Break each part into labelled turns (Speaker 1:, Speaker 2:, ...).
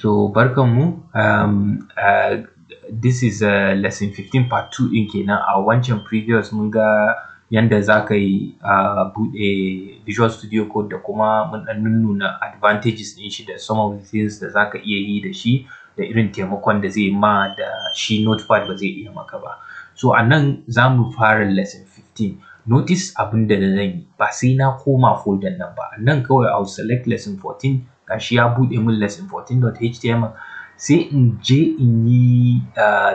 Speaker 1: So barkanmu, this is lesson 15 part 2 ɗin kenan. A wancan previous mun ga yanda za ka yi buɗe Visual Studio Code da kuma mun ɗan nuna advantages ɗin shi da some of the things da za ka iya yi da shi da irin taimakon da zai ma da shi Notepad ba zai iya maka ba. So a nan za mu fara lesson 15. Notice abin da zan yi ba sai na koma folder nan ba. Nan kawai I'll select lesson 14. Gashi ya buɗe min lesson14.html sai in je in yi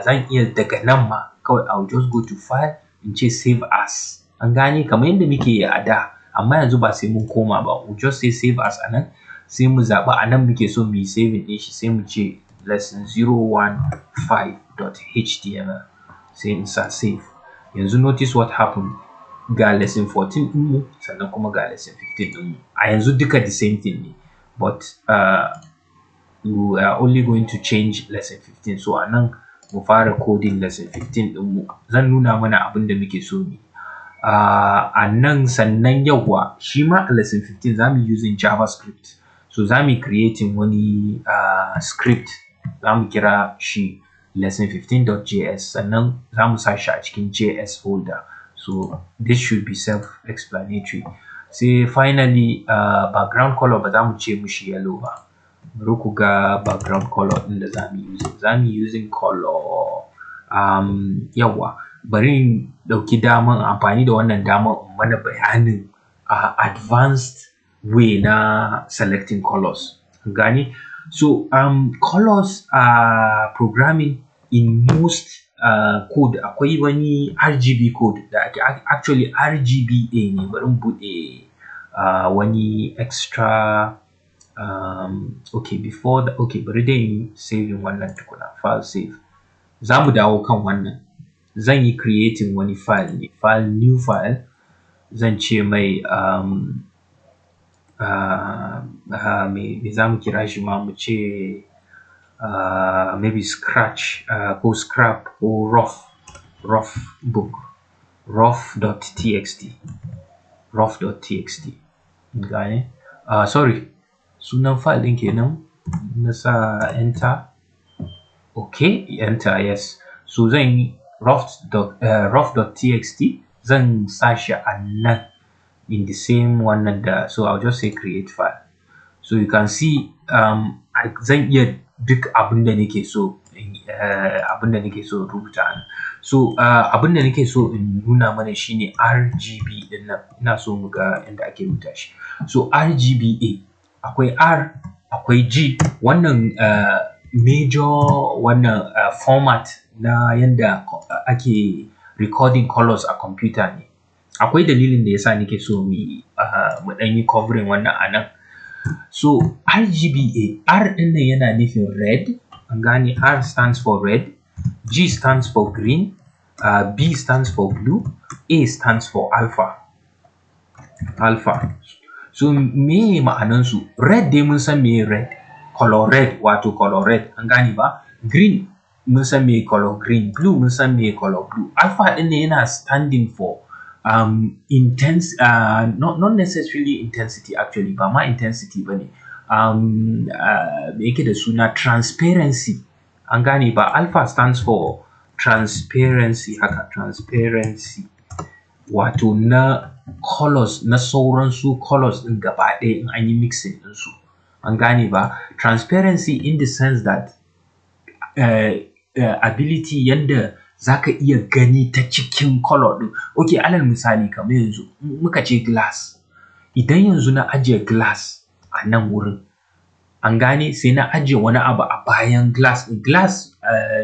Speaker 1: zan iya daga nan ma kawai I'll just go to file in ce save as. An gane kamar yadda muke yi a da, amma yanzu ba sai mun koma ba. We'll just say save as a nan, sai mu zaɓi a nan muke so mu yi saving ɗin shi, sai mu ce lesson015.html sai in sa save. Yanzu notice what happened. Ga lesson 14 ɗinmu sannan kuma ga lesson 15 ɗinmu. A yanzu duka the same thing ne. But we are only going to change lesson 15. So a nan mu fara coding lesson 15 ɗinmu. Zan nuna mana abin da muke so ne. A nan sannan yawwa shi ma a lesson 15 za mu using JavaScript. So za mu creating wani script, za mu kira shi lesson15.js, sannan za mu sa shi a cikin JS folder. So this should be self-explanatory. Sai finally background color ba za mu ce mushi yellow ba. Bari ku ga background color ɗin da za mu using. Za mu using color yawa. Bari in ɗauki daman amfani da wannan daman in mana bayanin advanced way na selecting colors. Gani? So colors programming in most code akwai wani RGB code da ake actually RGBA ne. Bari mu buɗe wani extra okay before the bari dai in saving wannan tukuna, file save. Za mu dawo kan wannan. Zan yi creating wani file ne, file new file. Zan ce mai me za mu kira shi ma, mu ce maybe scratch ko scrap ko rough book, rough.txt. Gane? Sorry, sunan file ɗin kenan. Na sa enter. Okay, enter, yes. So zan yi rough.txt. Zan sa shi a nan in the same wannan da, so I'll just say create file. So you can see zan iya duk abin da nake so rubuta. So abin da nake so in nuna mana shine RGB din nan. Ina so mu ga yadda ake rubuta shi. So RGBA, akwai R, akwai G. Wannan major wannan format na yanda ake recording colors a computer ne. Akwai dalilin da yasa nake so mu ɗan yi covering wannan a nan. So RGBA, R ɗin nan yana nufin red. An gane, R stands for red, G stands for green, B stands for blue, A stands for alpha. So me ma'anansu? Red dai mun san me red, color red, wato color red. An gane ba? Green mun san me color green, blue mun san me color blue. Alpha ɗin nan yana standing for intense, not necessarily intensity actually, ba ma intensity bane. Me yake da suna transparency. An gane ba? Alpha stands for transparency, haka, transparency, wato na colors, na sauran su colors ɗin gaba ɗaya in an yi mixing ɗinsu. An gane ba? Transparency in the sense that ability yanda za ka iya gani ta cikin color ɗin. Okay, alal misali kamar yanzu muka ce glass. Idan yanzu na ajiye glass a nan wurin, an gane, sai na ajiye wani abu a bayan glass ɗin. Glass,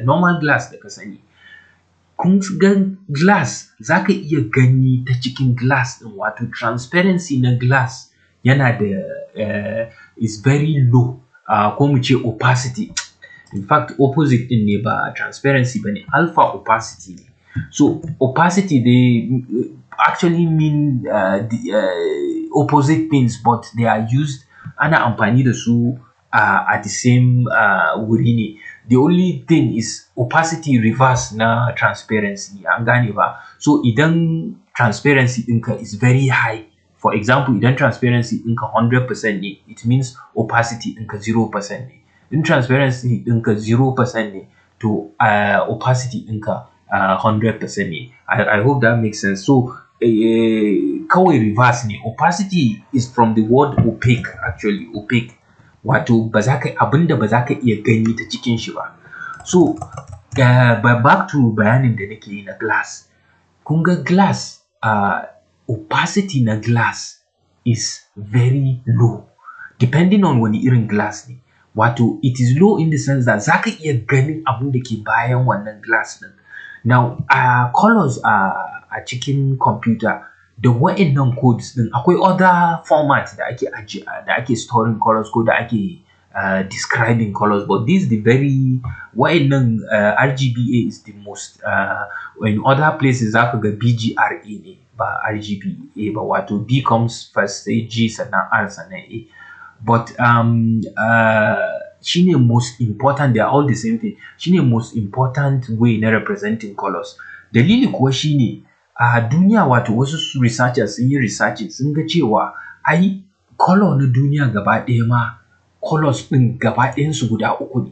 Speaker 1: normal glass da ka sani. Kun ga glass, za ka iya gani ta cikin glass ɗin, wato transparency na glass yana da is very low, ko mu ce opacity. In fact, opposite ɗin ne, ba transparency ba ne, alpha opacity ne. So opacity, they actually mean the opposite things, but they are used, ana amfani da su at the same wuri ne. The only thing is opacity reverse na transparency. An gane ba? So idan transparency ɗinka is very high, for example, idan transparency ɗinka 100% ne, it means opacity ɗinka 0% ne. in transparency ɗinka 0% ne, to opacity ɗinka 100% ne. I hope that makes sense. So kawai reverse ne. Opacity is from the word opaque, actually opaque, wato abinda ba za ka iya gani ta cikin shi ba. So back to bayanin da nake yi na glass. Kun ga glass, opacity na glass is very low depending on wani irin glass ne. Wato it is low in the sense that za ka iya ganin abin da ke bayan wannan glass din. Now colors a cikin computer da wa'annan codes din akwai other format da ake storing colors ko da ake describing colors, but this is the very wa'annan RGBA is the most in other places za ka ga BGRA ne ba RGBA ba, wato B comes first sai G sannan R sannan A, but shine most important, they are all the same thing. Shine most important way na representing colors. Dalili kuwa shine a duniya, wato wasu researchers sun yi research sun ga cewa ai color na duniya gaba ɗaya ma colors ɗin gaba ɗayansu guda uku ne.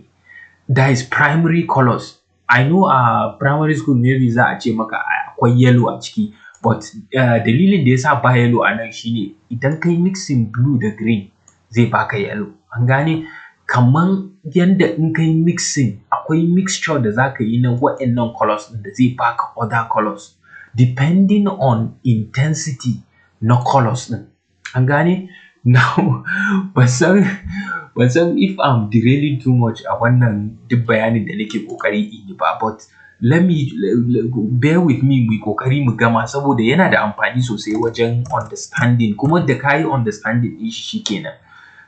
Speaker 1: There is primary colors. I know a primary school maybe za a ce maka akwai yellow a ciki, but dalilin da yasa ba yellow a nan shine idan kai mixing blue da green zai baka yellow. An gane? Kaman yanda in kai mixing akwai mixture da za ka yi na wa'annan colors ɗin da zai baka other colors depending on intensity na colors ɗin. An gane? Now ban san if I'm derailing too much a wannan duk bayanin da nake kokari in yi ba, but let me bear with me mu kokari mu gama saboda yana da amfani sosai wajen understanding, kuma da kayi understanding din shi kenan.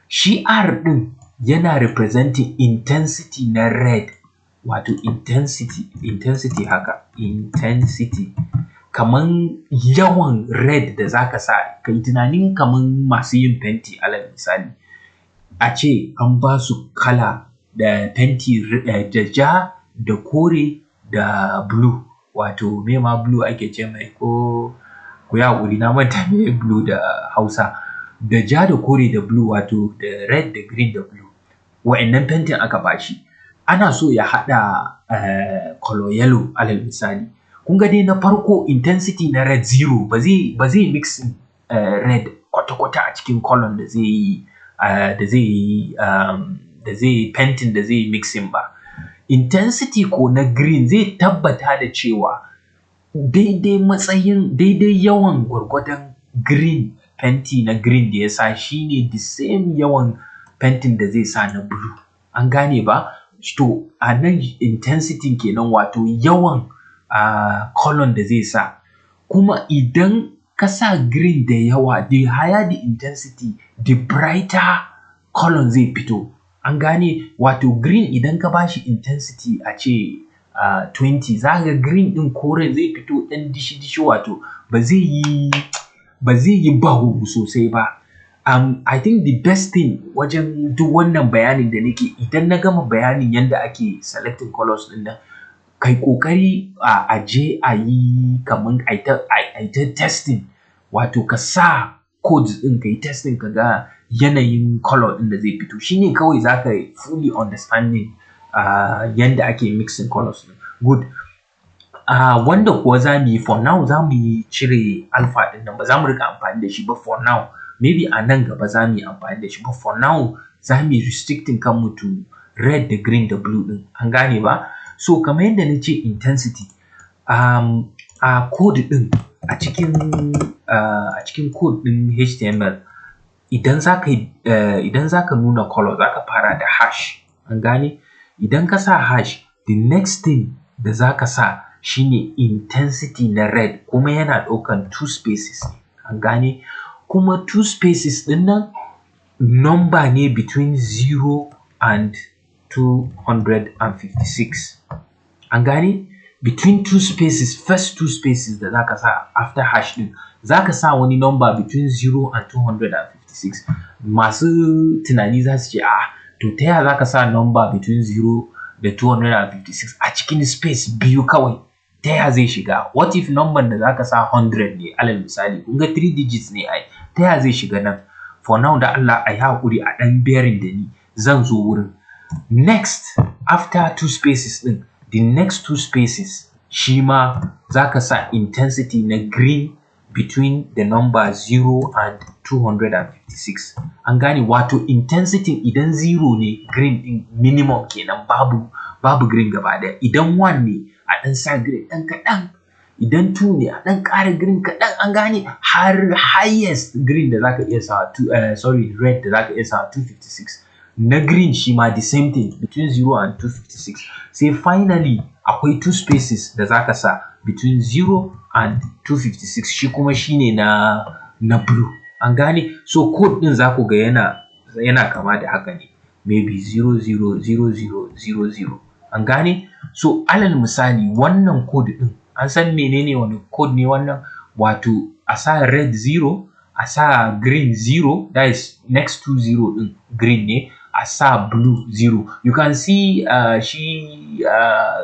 Speaker 1: Shi R din yana representing intensity na red, wato intensity haka, intensity kaman yawan red da zaka sa. Kai tunanin kaman masu yin fenti alal misali, a ce an ba su kala da fenti da ja da kore da blue, wato me ma blue ake ce mai, ko ya wuri na manta me blue da Hausa, da ja da kore da blue, wato da red da green da blue. Wa'annan fentin aka bashi, ana so ya hada color yellow alal misali. Kun ga dai na farko intensity na red 0, ba zai mix red kwata-kwata a cikin color da zai painting da zai mixing ba. Intensity ko na green zai tabbata da cewa daidai yawan gwargwadon green, fenti na green da ya sa shine the same yawan fentin da zai sa na blue. An gane ba? To a nan intensity kenan, wato yawan color da zai sa. Kuma idan ka sa green da yawa, the higher the intensity the brighter color zai fito. An gane? Wato green idan ka bashi intensity a ce 20, za ga green din koren zai fito ɗan dishi-dishi, wato ba zai yi bahu sosai ba. I think the best thing wajen duk wannan bayanin da nake, idan na gama bayanin yanda ake selecting colors din nan, kai kokari a je a yi kaman a ta testing, wato ka sa codes din ka yi testing ka ga yanayin color din da zai fito. Shine kawai za ka yi fully understanding yanda ake mixing colors din. Good. Wanda kuwa za mu yi for now, za mu yi cire alpha din nan, ba za mu rika amfani da shi ba for now. Maybe a nan gaba za mu yi amfani da shi, but for now za mu yi restricting kanmu to red da green da blue din. An gane ba? So kamar yadda na ce intensity, a code din a cikin code din HTML, idan za ka nuna color za ka fara da hash. An gane? Idan ka sa hash, the next thing da za ka sa shine intensity na red, kuma yana ɗaukan 2 spaces. An gane? Kuma 2 spaces din nan number ne between 0 and 256. An gane? Between 2 spaces, first 2 spaces da za ka sa after hash din, za ka sa wani number between 0 and 256. Masu tunani za su ce, to ta yaya za ka sa number between 0 da 256 a cikin space biyu kawai? Ta yaya zai shiga? What if number da za ka sa 100 ne alal misali? Kun ga 3 digits ne ai. Ta yaya zai shiga nan? For now da Allah a yi haƙuri a ɗan bearing da ni, zan zo wurin. next after two spaces din, the next two spaces shi ma zaka sa intensity na green between the number 0 and 256. An gane wato intensity idan 0 ne green din minimum kenan, babu green gaba daya. Idan 1 ne a dan sa green dan kadan, idan 2 ne a dan ƙara green kadan. An gane har highest green da zaka iya sa red da zaka iya sa 256 na green shi ma the same thing between 0 and 256. Sai finally akwai two spaces da zaka sa between 0 and 256 shi kuma shine na blue. An gane so code din zaku ga yana kama da haka ne, maybe 000000. An gane so alal misali wannan code din an san menene wani code ne wannan, wato a sa red 0 a sa green 0, that is next to 0 din green ne, a sa blue 0. You can see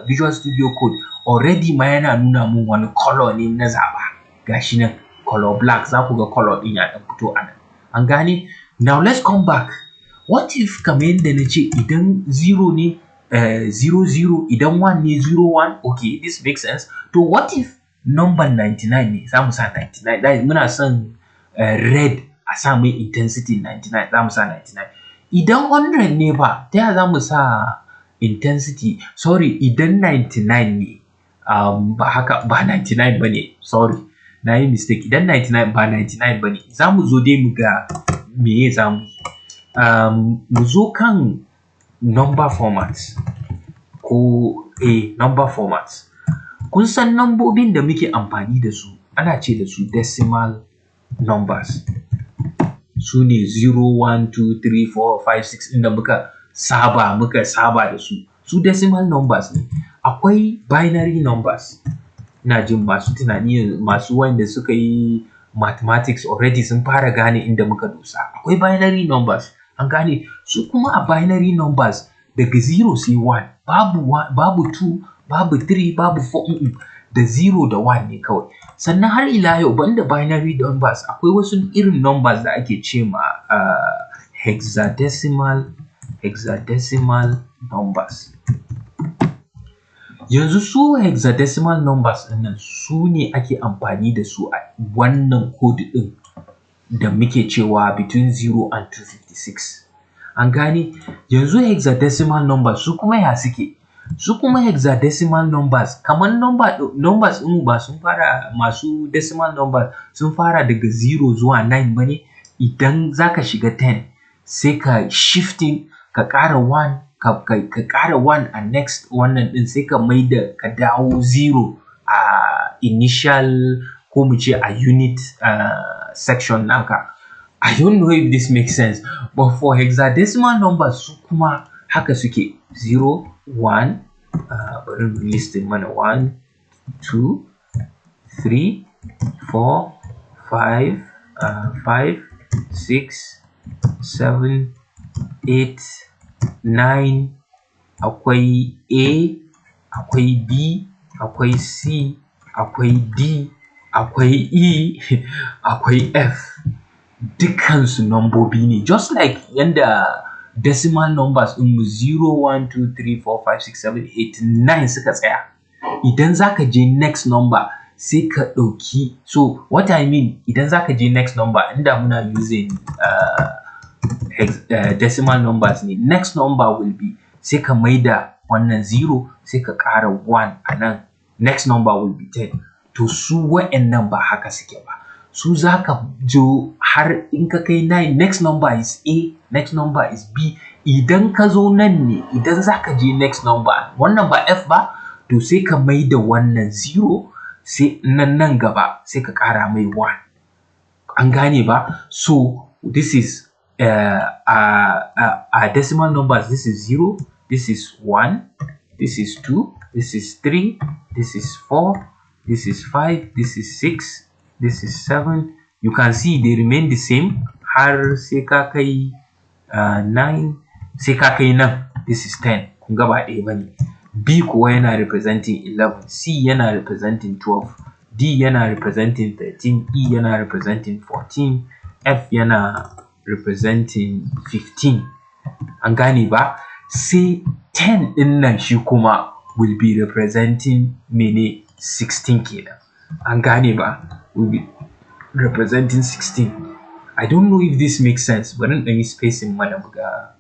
Speaker 1: Visual Studio Code already ma yana nuna mun wani color ne na zaba, gashi nan color black, za ku ga color din ya dan fito anan. An gane now let's come back. What if kamar yadda na ce idan 0 ne 00, idan 1 ne 01, okay this makes sense. To what if number 99 ne, za mu sa 99, that is muna son red a sa mai intensity 99, za mu sa 99. Idan 100 ne ba, ta yaya za mu sa intensity, sorry idan 99 ne ba haka, ba 99 bane, sorry na yi mistake. Idan 99 ba 99 bane, za mu zo dai mu ga meye za mu mu zo kan number formats ko number formats. Kun san nambobin da muke amfani da su ana ce da su decimal numbers. Su ne 0, 1, 2, 3, 4, 5, 6 inda muka saba da su. Su decimal numbers ne. Akwai binary numbers. Ina jin masu tunani, masu wanda suka yi mathematics already sun fara gane inda muka dosa. Akwai binary numbers. An gane su kuma a binary numbers daga 0 sai 1, babu 2, babu 3, babu 4, da 0 da 1 ne kawai. Sannan har ila yau banda binary numbers akwai wasu irin numbers da ake ce ma hexadecimal numbers. Yanzu su hexadecimal numbers ɗinnan su ne ake amfani da su a wannan code ɗin da muke cewa between 0 and 256. An gane yanzu hexadecimal numbers su kuma ya suke? Su kuma hexadecimal numbers kamar numbers ɗin ba sun fara, masu decimal numbers sun fara daga 0 zuwa 9 bane. Idan zaka shiga 10 sai ka shifting ka ƙara 1 ka ƙara 1 a next wannan ɗin sai ka maida ka dawo 0 a initial ko mu ce a unit section naka. I don't know if this makes sense, but for hexadecimal numbers su kuma haka suke 0, 1, bari mu listin mana 1, 2, 3, 4, 5, 6, 7, 8, 9, akwai A, akwai B, akwai C, akwai D, akwai E, akwai F. Dukkansu nambobi ne, just like yanda decimal numbers ɗinmu 0, 1, 2, 3, 4, 5, 6, 7, 8, 9 suka tsaya. Idan zaka je next number sai ka ɗauki, so what I mean idan zaka je next number inda muna using decimal numbers ne, next number will be sai ka maida wannan 0 sai ka ƙara 1 a nan, next number will be 10. To su wa'annan ba haka suke ba. Su zaka jo har in ka kai 9, next number is A, next number is B. Idan ka zo nan ne, idan zaka je next number wannan ba F ba, to sai ka maida wannan 0 sai nan gaba sai ka ƙara mai 1. An gane ba? So this is decimal numbers. This is 0, this is 1, this is 2, this is 3, this is 4, this is 5, this is 6, this is 7. You can see they remain the same har sai ka kai 9, sai ka kai nan, this is 10. Kun ga ba ɗaya bane. B kuwa yana representing 11, C yana representing 12, D yana representing 13, E yana representing 14, F yana representing 15. An gane ba? sai 10 din nan shi kuma will be representing mene 16 kenan. An gane ba? Will be representing 16. I don't know if this makes sense. Bari in ɗan yi spacing mana buga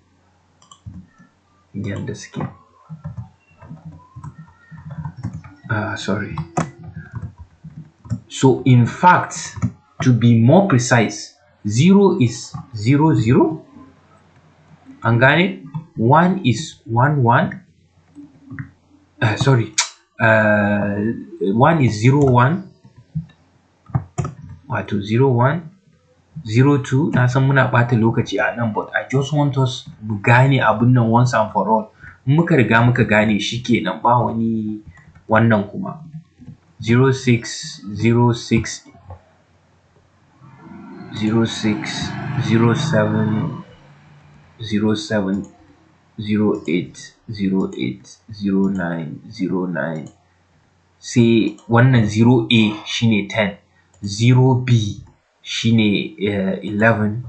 Speaker 1: yanda suke. Sorry. So in fact, to be more precise, 0 is 0 0. And gane 1 is 1 1. Sorry. 1 is 0 1. Wato 0 1. 0 2. Na san muna ɓata lokaci a nan, but I just want us mu gane abun nan once and for all. Muka riga muka gane shi kenan, ba wani wannan kuma. 0 6 0 6 0 6 0 7 0 7 0 8 0 8 0 9 0 9. Sai wannan 0A shine 10, 0B shine 11,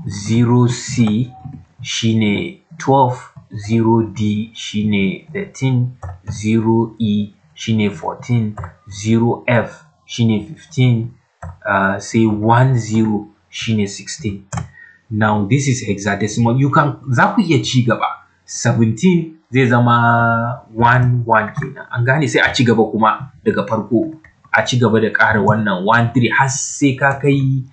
Speaker 1: 0C shine 12, 0D shine 13, 0E shine 14, 0F shine 15, say 10 shine 16. Now this is hexadecimal. Za ku iya ci gaba. 17 zai zama 1 1 kenan. An gane, sai a ci gaba kuma daga farko. A ci gaba da ƙara wannan 1 3 har sai ka kai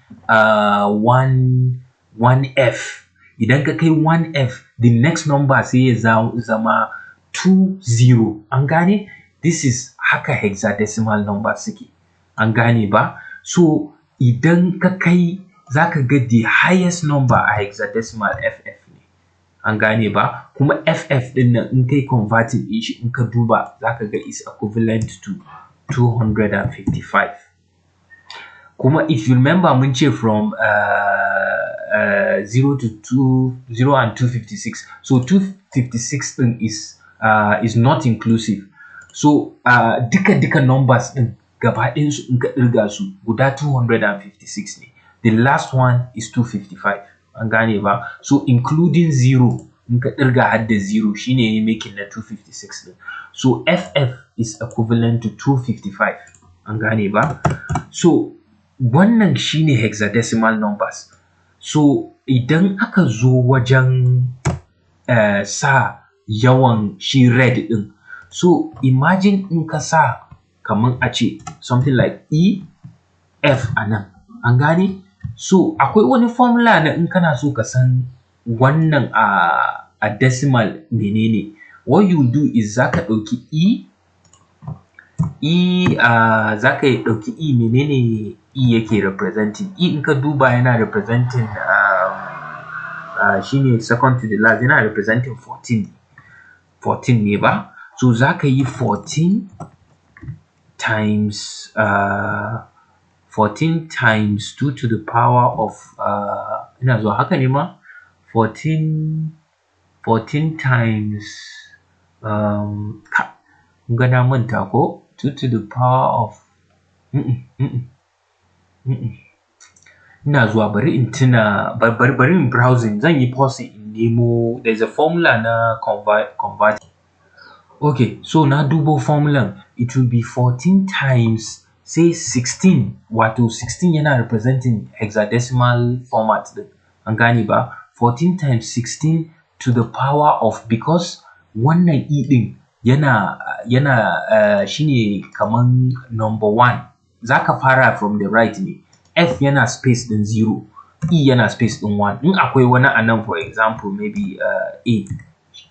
Speaker 1: 1F. Idan ka kai 1F, the next number sai ya zama 2 0. An gane? This is haka hexadecimal number suke. An gane ba? So idan ka kai, za ka ga the highest number a hexadecimal FF ne. An gane ba? Kuma FF din nan in kai converting din shi, in ka duba, za ka ga is equivalent to 255. Kuma if you remember, mun ce from 0 to 0 and 256. So 256 din is not inclusive. So duka numbers din gaba ɗayan su in ka ɗirga su guda 256 ne. The last one is 255. An gane ba? So including 0, in ka ɗirga har da 0 shine making na 256 din. So FF is equivalent to 255. An gane ba? So wannan shine hexadecimal numbers. So idan aka zo wajen sa yawan shi red din, so imagine in ka sa kaman a ce something like EF a nan. An gane? So akwai wani formula na in kana so ka san wannan a decimal menene. What you do is za ka ɗauki za ka ɗauki menene yake representing. In ka duba yana representing shine second to the last, yana representing 14 ne ba? So za ka yi 14 times 14 times 2 to the power of ina zuwa haka ne ma? 14 times ga na manta ko 2 to the power of ina zuwa, bari in tuna, bari in browsing, zan yi pausing in nemo. There's a formula na convert. Okay, so na dubo formulan, it will be 14 times say 16. Wato 16 yana representing hexadecimal format din. An gane ba? 14 times 16 to the power of, because wannan E din yana shine kaman number 1. Zaka fara from the right ne. F yana space din 0, E yana space din 1. In akwai wani a nan, for example, maybe A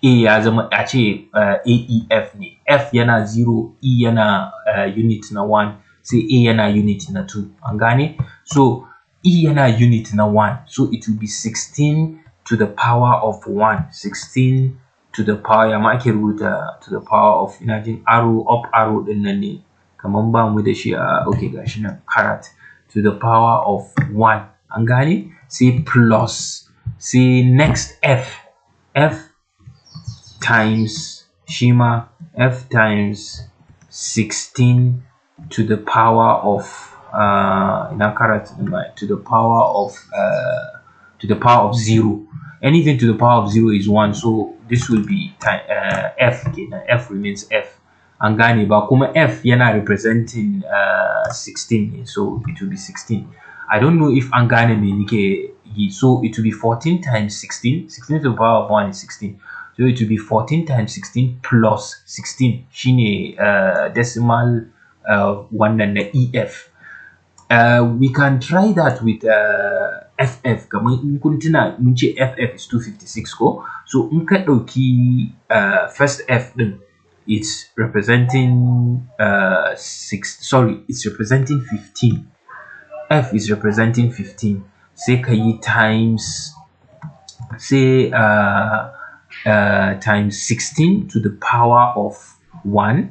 Speaker 1: ya zama a ce AEF ne. F yana 0, E yana unit na 1, sai A yana unit na 2. An gane? So E yana unit na 1. So it will be 16 to the power of 1. 16 to the power, ya ma ake rubuta to the power of, ina jin arrow, up arrow din nan ne. Kaman ba mu da shi a, okay, gashi nan, carat. To the power of 1. An gane? Say plus, say next F times shima, F times 16 to the power of ina carat, to the power of 0. anything to the power of 0 is 1, so this will be f kenan. F remains f. An gane ba, kuma f yana representing 16, so it will be 16. I don't know if an gane me nike yi, so it will be 14 times 16. 16 to the power of 1 is 16. So it will be 14 times 16 plus 16 shine decimal wannan na EF. We can try that with FF. Kamar in kun tuna mun ce FF is 256 ko, so in ka ɗauki first F din, it's representing it's representing 15. F is representing 15. Say ka yi times, say times 16 to the power of 1.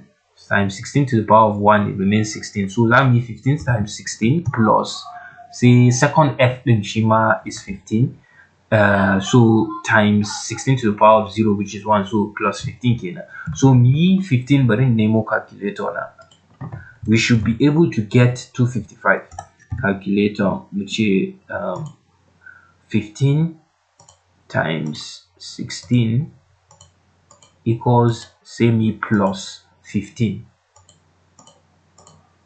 Speaker 1: Times 16 to the power of 1, it remains 16. So that means 15 times 16 plus, say, second F din shima is 15. So times 16 to the power of 0, which is 1, so plus 15 kenan. So me 15 bari nemo calculator na. We should be able to get 255. Calculator, which is 15 times 16 equals, say, me plus 15.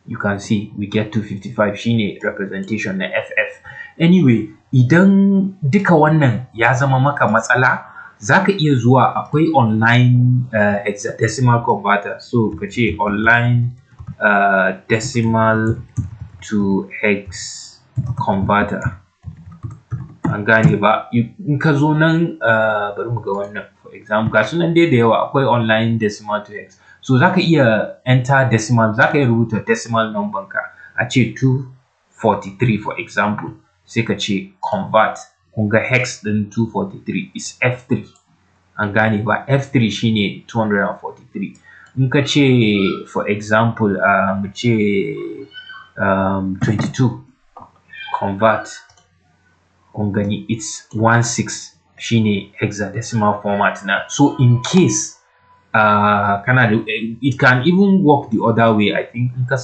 Speaker 1: You can see we get 255 shine representation na FF. Anyway, idan duka wannan ya zama maka matsala, zaka iya zuwa akwai online hexadecimal converter. So kace online decimal to hex converter. An gane ba, in ka zo nan bari mu ga wannan, for example ga sunan dai da yawa, akwai online decimal to hex. So zaka iya enter decimal, zaka iya rubuta decimal number ka, a ce 243 for example, sai ka ce convert. Kun ga hex din 243 is F3. An gane ba, F3 shine 243. In ka ce for example mu ce 22 convert, kun gani it's 16 shine hexadecimal format na. So in case it can even work the other way. I think in ka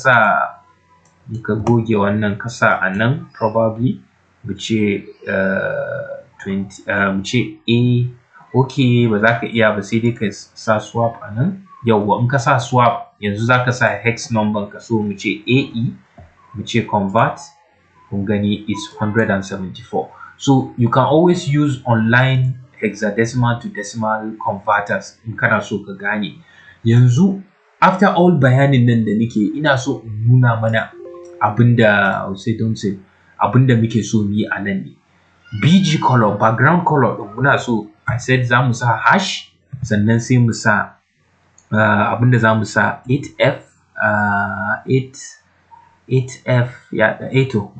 Speaker 1: goge wannan ka sa a nan, probably mu ce 20 mu ce A. Okay, ba za ka iya ba, sai dai ka sa swap a nan. Yawwa, in ka sa swap yanzu za ka sa hex number ka, so mu ce AE, mu ce convert, kun gani it's 174. So you can always use online hexadecimal to decimal converters in kana so ka gane. Yanzu after all bayanin nan da nake, ina so in nuna mana abinda abinda muke so mu yi a nan ne. BG color, background color din muna so, I said za mu sa hash, sannan sai mu sa abinda za mu sa 8F 8F yeah 8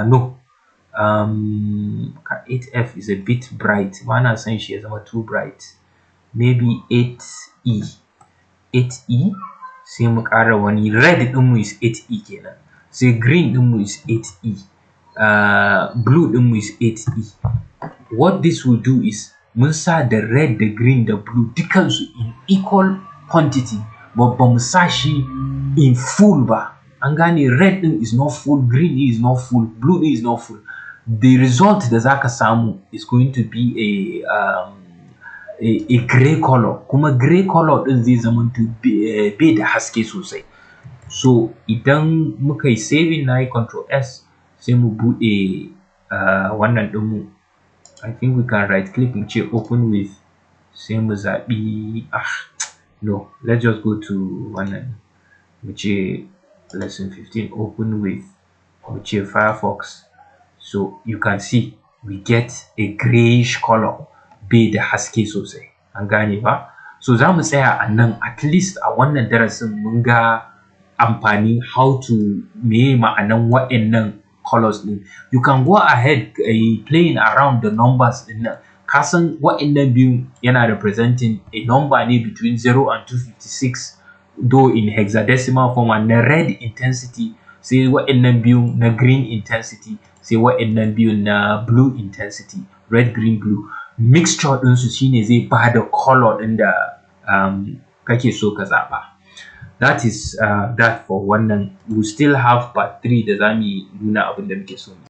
Speaker 1: no 8F is a bit bright. Bana san shi ya zama too bright. Maybe 8E. 8E. Sai mu ƙara wani red ɗinmu is 8E kenan. Sai green ɗinmu is 8E. Blue ɗinmu is 8E. What this will do is mun sa the red, the green, the blue dukansu in equal quantity, but ba mu sa shi in full ba. An gane, red ɗin is not full, green is not full, blue is not full. The result da zaka samu is going to be a gray color. Kuma gray color din zai zamanto bai da haske sosai. So idan muka yi saving, na yi Ctrl S, sai mu buɗe wannan ɗinmu. I think we can right click mu ce open with, sai mu zaɓi no, let's just go to wannan, mu ce Lesson015, open with, mu ce Firefox. So you can see we get a grayish color, bai da haske sosai. An gane ba? So za mu tsaya a nan, at least a wannan darasin mun ga amfani how to me ma'anan waɗannan colors din. You can go ahead playing around the numbers din nan. Ka san waɗannan biyu yana representing a number ne between 0 and 256, though in hexadecimal format, na red intensity, sai waɗannan biyu na green intensity, sai waɗannan biyu na blue intensity, red, green, blue. Mixture ɗinsu shine zai bada color ɗin da kake so ka zaɓa. That is that for wannan. We still have part 3 da zamu nuna abin da muke so.